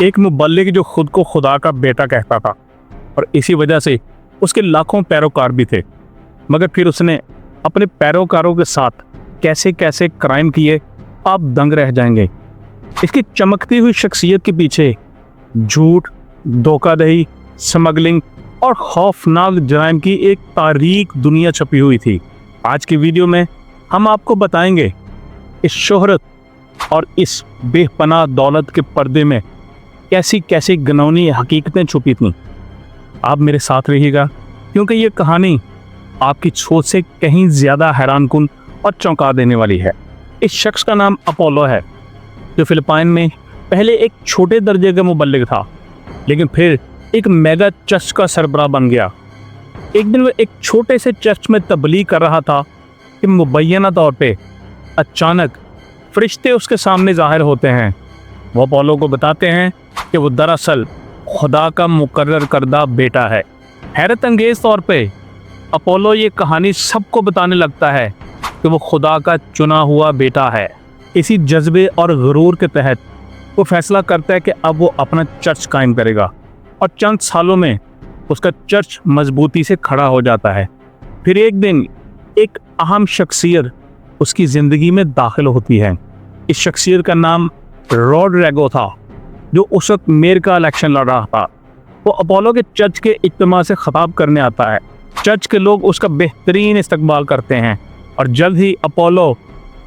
एक मुबल्लिग जो खुद को खुदा का बेटा कहता था और इसी वजह से उसके लाखों पैरोकार भी थे, मगर फिर उसने अपने पैरोकारों के साथ कैसे कैसे क्राइम किए, आप दंग रह जाएंगे। इसकी चमकती हुई शख्सियत के पीछे झूठ, धोखाधड़ी, स्मगलिंग और खौफनाक जराइम की एक तारीख दुनिया छपी हुई थी। आज की वीडियो में हम आपको बताएंगे इस शोहरत और इस बेपनाह दौलत के पर्दे में कैसी कैसी घिनौनी हकीकतें छुपी थीं। आप मेरे साथ रहिएगा, क्योंकि ये कहानी आपकी सोच से कहीं ज़्यादा हैरानकुन और चौंका देने वाली है। इस शख्स का नाम अपोलो है, जो फिलिपाइन में पहले एक छोटे दर्जे का मुबल्लिग था, लेकिन फिर एक मेगा चर्च का सरबराह बन गया। एक दिन वो एक छोटे से चर्च में तबलीग कर रहा था कि मुबैना तौर पे अचानक फरिश्ते उसके सामने ज़ाहिर होते हैं। वो अपोलो को बताते हैं कि वो दरअसल खुदा का मुकर्रर करदा बेटा है। हैरत अंगेज़ तौर पे अपोलो ये कहानी सबको बताने लगता है कि वो खुदा का चुना हुआ बेटा है। इसी जज्बे और गुरूर के तहत वो फैसला करता है कि अब वो अपना चर्च कायम करेगा, और चंद सालों में उसका चर्च मजबूती से खड़ा हो जाता है। फिर एक दिन एक अहम शख्सियत उसकी ज़िंदगी में दाखिल होती है। इस शख्सियत का नाम रोड्रिगो था, जो उस वक्त मेयर का इलेक्शन लड़ रहा था। वो अपोलो के चर्च के इज्तिमा से खिताब करने आता है। चर्च के लोग उसका बेहतरीन इस्तकबाल करते हैं और जल्द ही अपोलो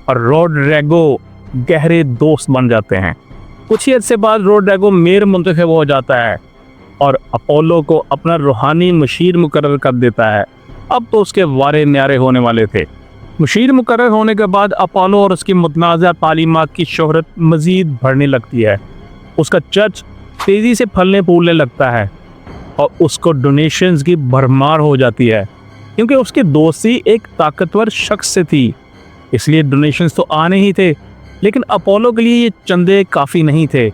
और रोड्रिगो गहरे दोस्त बन जाते हैं। कुछ ही अरसे बाद रोड्रिगो मेयर मुंतखब हो जाता है और अपोलो को अपना रूहानी मशीर मुकर्रर कर देता है। अब तो उसके वारे न्यारे होने वाले थे। मशीर मुकर्रर होने के बाद अपोलो और उसकी मुतनाज़ा तालीमात की शोहरत मज़ीद बढ़ने लगती है। उसका चर्च तेज़ी से फलने फूलने लगता है और उसको डोनेशंस की भरमार हो जाती है, क्योंकि उसकी दोस्ती एक ताकतवर शख्स से थी। इसलिए डोनेशंस तो आने ही थे, लेकिन अपोलो के लिए ये चंदे काफ़ी नहीं थे।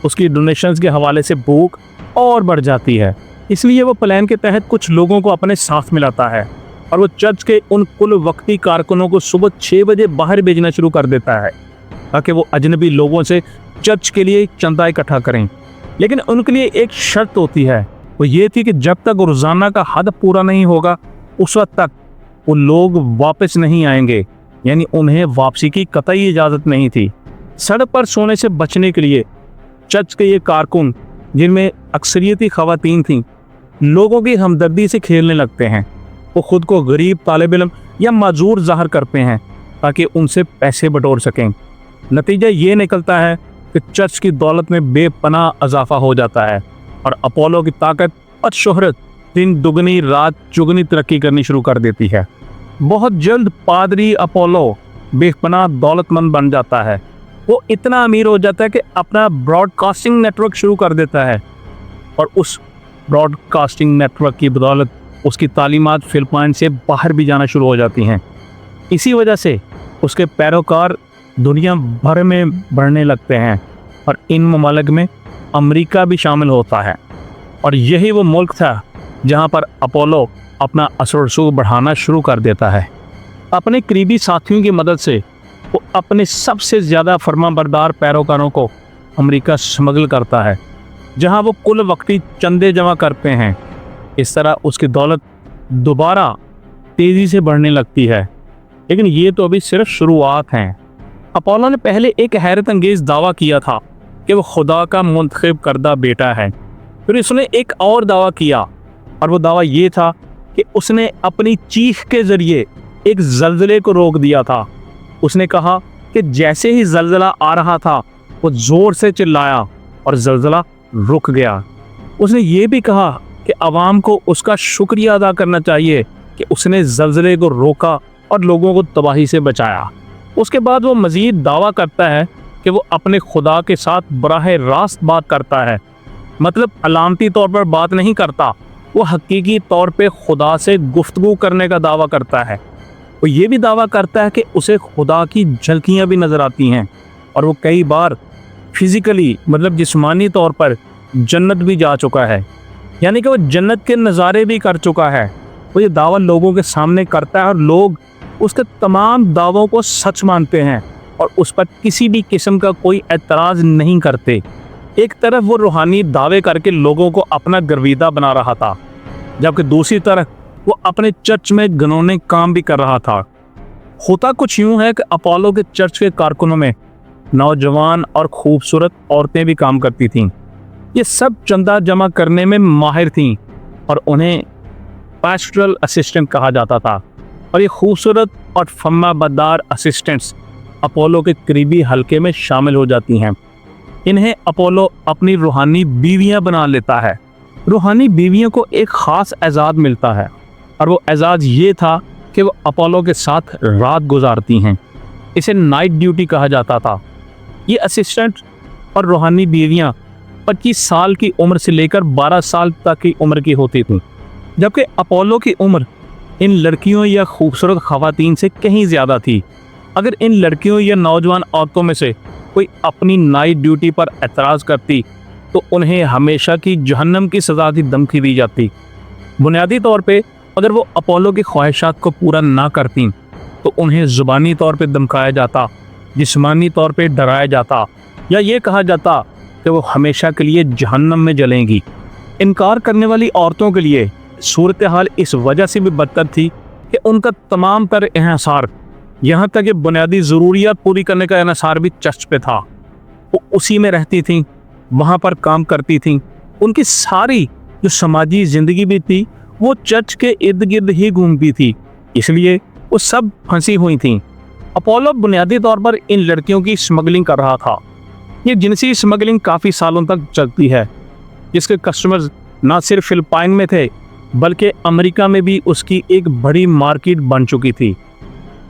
उसकी डोनेशंस के हवाले से भूख और बढ़ जाती है। इसलिए वो प्लान के तहत कुछ लोगों को अपने साथ मिलाता है और वो चर्च के उन कुल वक्ती कारकुनों को सुबह 6 बजे बाहर भेजना शुरू कर देता है, ताकि वो अजनबी लोगों से चर्च के लिए चंदा इकट्ठा करें। लेकिन उनके लिए एक शर्त होती है, वो ये थी कि जब तक रोज़ाना का हद पूरा नहीं होगा, उस वक्त तक वो लोग वापस नहीं आएंगे, यानी उन्हें वापसी की कतई इजाज़त नहीं थी। सड़क पर सोने से बचने के लिए चर्च के ये कारकुन, जिनमें अक्सरियती ख़वातीन थीं, लोगों की हमदर्दी से खेलने लगते हैं। वो खुद को गरीब तालिब इल्म या माजूर ज़ाहिर करते हैं ताकि उनसे पैसे बटोर सकें। नतीजा ये निकलता है कि चर्च की दौलत में बेपनाह इजाफा हो जाता है और अपोलो की ताकत और शोहरत दिन दुगनी रात चुगनी तरक्की करनी शुरू कर देती है। बहुत जल्द पादरी अपोलो बेपनाह दौलतमंद बन जाता है। वो इतना अमीर हो जाता है कि अपना ब्रॉडकास्टिंग नेटवर्क शुरू कर देता है, और उस ब्रॉडकास्टिंग नेटवर्क की बदौलत उसकी तालीमात फिलिपाइन से बाहर भी जाना शुरू हो जाती हैं। इसी वजह से उसके पैरोकार दुनिया भर में बढ़ने लगते हैं और इन ममालिक में अमेरिका भी शामिल होता है। और यही वो मुल्क था जहां पर अपोलो अपना असर रसूख बढ़ाना शुरू कर देता है। अपने करीबी साथियों की मदद से वो अपने सबसे ज़्यादा फरमाबरदार पैरोकारों को अमेरिका स्मगल करता है, जहां वो कुल वक्ती चंदे जमा करते हैं। इस तरह उसकी दौलत दोबारा तेज़ी से बढ़ने लगती है। लेकिन ये तो अभी सिर्फ शुरुआत हैं। अपोलो ने पहले एक हैरत अंगेज़ दावा किया था कि वो खुदा का मुंतखब करदा बेटा है। फिर उसने एक और दावा किया, और वो दावा ये था कि उसने अपनी चीख के ज़रिए एक ज़लज़ले को रोक दिया था। उसने कहा कि जैसे ही ज़लज़ला आ रहा था, वो ज़ोर से चिल्लाया और ज़लज़ला रुक गया। उसने ये भी कहा कि आवाम को उसका शुक्रिया अदा करना चाहिए कि उसने ज़लज़ले को रोका और लोगों को तबाही से बचाया। उसके बाद वो मज़ीद दावा करता है कि वो अपने खुदा के साथ बराह रास्त बात करता है, मतलब अलामती तौर पर बात नहीं करता, वो हकीकी तौर पे खुदा से गुफ्तगू करने का दावा करता है। वो ये भी दावा करता है कि उसे खुदा की झलकियाँ भी नज़र आती हैं, और वो कई बार फिज़िकली मतलब जिस्मानी तौर पर जन्नत भी जा चुका है, यानी कि वो जन्नत के नज़ारे भी कर चुका है। वो ये दावा लोगों के सामने करता है और लोग उसके तमाम दावों को सच मानते हैं और उस पर किसी भी किस्म का कोई एतराज़ नहीं करते। ایک طرف وہ روحانی دعوے کر کے لوگوں کو اپنا گرویدہ بنا رہا تھا، جبکہ دوسری طرف وہ اپنے چرچ میں گھنونے کام بھی کر رہا تھا۔ ہوتا کچھ یوں ہے کہ اپولو کے چرچ کے کارکنوں میں نوجوان اور خوبصورت عورتیں بھی کام کرتی تھیں۔ یہ سب چندہ جمع کرنے میں ماہر تھیں اور انہیں پیسٹرل اسسٹنٹ کہا جاتا تھا، اور یہ خوبصورت اور فمہ بدار اسسٹنٹس اپولو کے قریبی حلقے میں شامل ہو جاتی ہیں۔ انہیں اپولو اپنی روحانی بیویاں بنا لیتا ہے۔ روحانی بیویوں کو ایک خاص اعزاز ملتا ہے، اور وہ اعزاز یہ تھا کہ وہ اپولو کے ساتھ رات گزارتی ہیں۔ اسے نائٹ ڈیوٹی کہا جاتا تھا۔ یہ اسسٹنٹ اور روحانی بیویاں 25 سال کی عمر سے لے کر 12 سال تک کی عمر کی ہوتی تھیں، جبکہ اپولو کی عمر ان لڑکیوں یا خوبصورت خواتین سے کہیں زیادہ تھی۔ اگر ان لڑکیوں یا نوجوان عورتوں میں سے کوئی اپنی نائٹ ڈیوٹی پر اعتراض کرتی تو انہیں ہمیشہ کی جہنم کی سزا کی دھمکی دی جاتی۔ بنیادی طور پہ اگر وہ اپولو کی خواہشات کو پورا نہ کرتیں تو انہیں زبانی طور پہ دھمکایا جاتا، جسمانی طور پہ ڈرایا جاتا، یا یہ کہا جاتا کہ وہ ہمیشہ کے لیے جہنم میں جلیں گی۔ انکار کرنے والی عورتوں کے لیے صورتحال اس وجہ سے بھی بدتر تھی کہ ان کا تمام تر انحصار، یہاں تک کہ بنیادی ضروریات پوری کرنے کا انحصار بھی چرچ پہ تھا۔ وہ اسی میں رہتی تھیں، وہاں پر کام کرتی تھیں۔ ان کی ساری جو سماجی زندگی بھی تھی وہ چرچ کے ارد گرد ہی گھومتی تھی، اس لیے وہ سب پھنسی ہوئی تھیں۔ اپولو بنیادی طور پر ان لڑکیوں کی اسمگلنگ کر رہا تھا۔ یہ جنسی اسمگلنگ کافی سالوں تک چلتی ہے، جس کے کسٹمرز نہ صرف فلپائن میں تھے بلکہ امریکہ میں بھی اس کی ایک بڑی مارکیٹ بن چکی تھی۔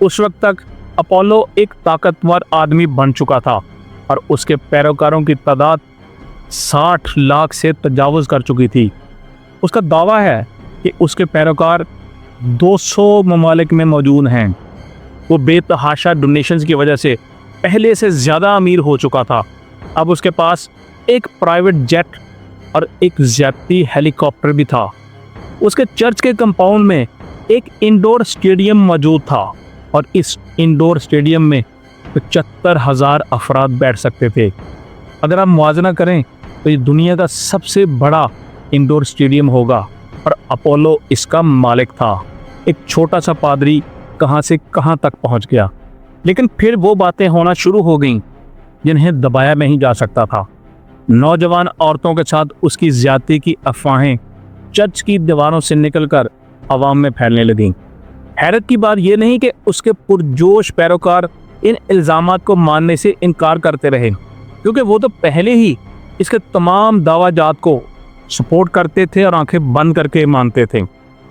اس وقت تک اپولو ایک طاقتور آدمی بن چکا تھا اور اس کے پیروکاروں کی تعداد 60 لاکھ سے تجاوز کر چکی تھی۔ اس کا دعویٰ ہے کہ اس کے پیروکار 200 ممالک میں موجود ہیں۔ وہ بے تحاشا ڈونیشنز کی وجہ سے پہلے سے زیادہ امیر ہو چکا تھا۔ اب اس کے پاس ایک پرائیویٹ جیٹ اور ایک زیادتی ہیلی کاپٹر بھی تھا۔ اس کے چرچ کے کمپاؤنڈ میں ایک انڈور اسٹیڈیم موجود تھا، اور اس انڈور اسٹیڈیم میں 75,000 افراد بیٹھ سکتے تھے۔ اگر آپ موازنہ کریں تو یہ دنیا کا سب سے بڑا انڈور اسٹیڈیم ہوگا، اور اپولو اس کا مالک تھا۔ ایک چھوٹا سا پادری کہاں سے کہاں تک پہنچ گیا، لیکن پھر وہ باتیں ہونا شروع ہو گئیں جنہیں دبایا نہیں جا سکتا تھا۔ نوجوان عورتوں کے ساتھ اس کی زیادتی کی افواہیں چرچ کی دیواروں سے نکل کر عوام میں پھیلنے لگیں۔ حیرت کی بات یہ نہیں کہ اس کے پرجوش پیروکار ان الزامات کو ماننے سے انکار کرتے رہے، کیونکہ وہ تو پہلے ہی اس کے تمام دعویٰ جات کو سپورٹ کرتے تھے اور آنکھیں بند کر کے مانتے تھے۔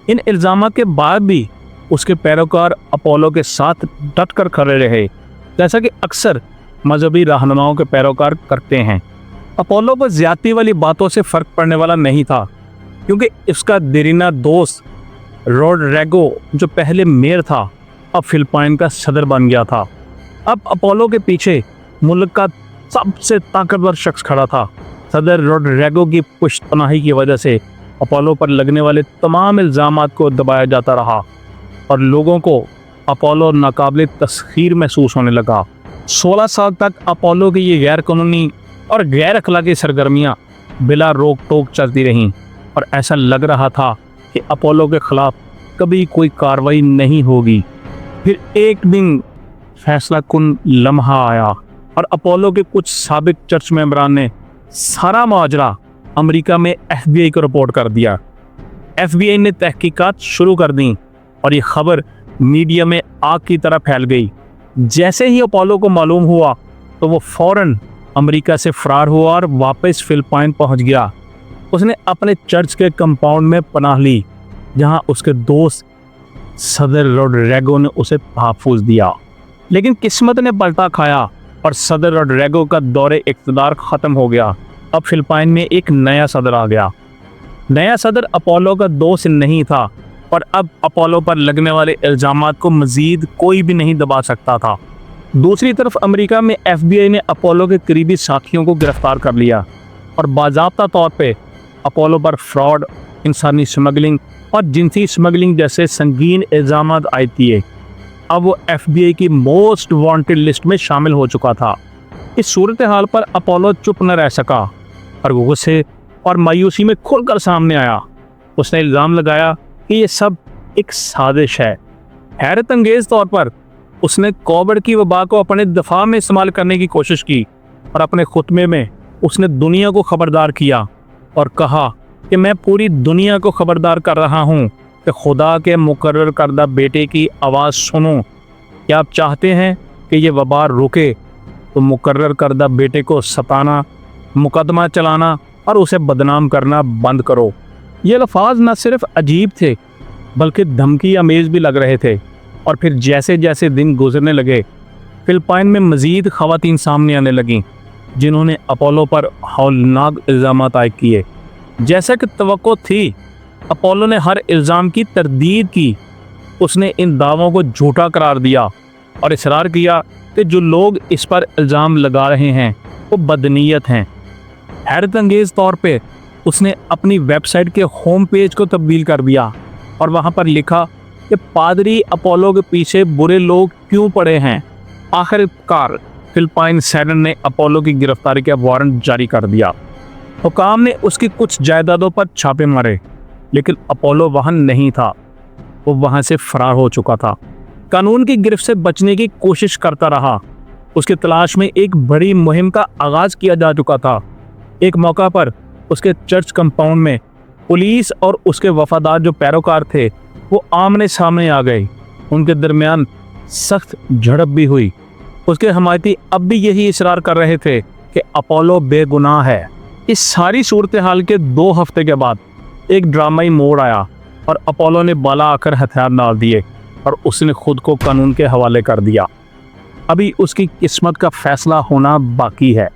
ان الزامات کے بعد بھی اس کے پیروکار اپولو کے ساتھ ڈٹ کر کھڑے رہے، جیسا کہ اکثر مذہبی رہنماؤں کے پیروکار کرتے ہیں۔ اپولو پر زیادتی والی باتوں سے فرق پڑنے والا نہیں تھا، کیونکہ اس کا دیرینہ دوست روڈریگو جو پہلے میئر تھا اب فلپائن کا صدر بن گیا تھا۔ اب اپولو کے پیچھے ملک کا سب سے طاقتور شخص کھڑا تھا۔ صدر روڈریگو کی پشت پناہی کی وجہ سے اپولو پر لگنے والے تمام الزامات کو دبایا جاتا رہا، اور لوگوں کو اپولو ناقابل تسخیر محسوس ہونے لگا۔ 16 سال تک اپولو کی یہ غیر قانونی اور غیر اخلاقی سرگرمیاں بلا روک ٹوک چلتی رہیں، اور ایسا لگ رہا تھا کہ اپولو کے خلاف کبھی کوئی کارروائی نہیں ہوگی۔ پھر ایک دن فیصلہ کن لمحہ آیا، اور اپولو کے کچھ سابق چرچ ممبران نے سارا ماجرا امریکہ میں FBI کو رپورٹ کر دیا۔ FBI نے تحقیقات شروع کر دیں، اور یہ خبر میڈیا میں آگ کی طرح پھیل گئی۔ جیسے ہی اپولو کو معلوم ہوا تو وہ فوراً امریکہ سے فرار ہوا اور واپس فلپائن پہنچ گیا۔ اس نے اپنے چرچ کے کمپاؤنڈ میں پناہ لی، جہاں اس کے دوست صدر روڈریگو نے اسے تحفظ دیا۔ لیکن قسمت نے پلٹا کھایا اور صدر روڈریگو کا دور اقتدار ختم ہو گیا۔ اب فلپائن میں ایک نیا صدر آ گیا۔ نیا صدر اپولو کا دوست نہیں تھا، اور اب اپولو پر لگنے والے الزامات کو مزید کوئی بھی نہیں دبا سکتا تھا۔ دوسری طرف امریکہ میں FBI نے اپولو کے قریبی ساتھیوں کو گرفتار کر لیا، اور باضابطہ طور پہ اپولو پر فراڈ، انسانی اسمگلنگ اور جنسی اسمگلنگ جیسے سنگین الزامات عائد کیے۔ اب وہ FBI کی موسٹ وانٹڈ لسٹ میں شامل ہو چکا تھا۔ اس صورتحال پر اپولو چپ نہ رہ سکا۔ اور وہ गुस्से और मायूसी में खुलकर सामने आया। उसने इल्ज़ाम लगाया कि ये सब एक साजिश है। हैरत अंगेज़ तौर पर उसने कोविड की वबा को अपने दफा में इस्तेमाल करने की कोशिश की और अपने खुतबे में उसने दुनिया को खबरदार किया और कहा कि मैं पूरी दुनिया को खबरदार कर रहा हूँ कि खुदा के मुकर्रर करदा बेटे की आवाज़ सुनो। क्या आप चाहते हैं कि ये वबा रुके तो मुकर्रर करदा बेटे को सताना, मुकदमा चलाना और उसे बदनाम करना बंद करो। ये अल्फाज न सिर्फ अजीब थे बल्कि धमकी अमेज़ भी लग रहे थे। और फिर जैसे जैसे दिन गुजरने लगे फिलिपाइन में मज़ीद ख़वातीन सामने आने लगीं जिन्होंने अपोलो पर हौलनाक इल्ज़ामात आयद किए। जैसा कि तवक्को थी, अपोलो ने हर इल्ज़ाम की तरदीद की। उसने इन दावों को झूठा करार दिया और इसरार किया कि जो लोग इस पर इल्ज़ाम लगा रहे हैं वो बदनीयत हैं। हैरत अंगेज़ तौर पे उसने अपनी वेबसाइट के होम पेज को तब्दील कर दिया और वहाँ पर लिखा कि पादरी अपोलो के पीछे बुरे लोग क्यों पड़े हैं। आखिरकार फिलिपाइन सेनेट ने अपोलो की गिरफ्तारी का वारंट जारी कर दिया। हुकाम ने उसकी कुछ जायदादों पर छापे मारे लेकिन अपोलो वहाँ नहीं था। वो वहाँ से फरार हो चुका था। कानून की गिरफ्त से बचने की कोशिश करता रहा। उसकी तलाश में एक बड़ी मुहिम का आगाज़ किया जा चुका था। एक मौका पर उसके चर्च कंपाउंड में पुलिस और उसके वफादार जो पैरोकार थे वो आमने सामने आ गए। उनके दरमियान सख्त झड़प भी हुई। उसके हमायती अब भी यही इसरार कर रहे थे कि अपोलो बेगुनाह है। इस सारी सूरत हाल के 2 हफ्ते के बाद एक ड्रामाई मोड़ आया और अपोलो ने बाला आकर हथियार डाल दिए और उसने खुद को कानून के हवाले कर दिया। अभी उसकी किस्मत का फैसला होना बाकी है।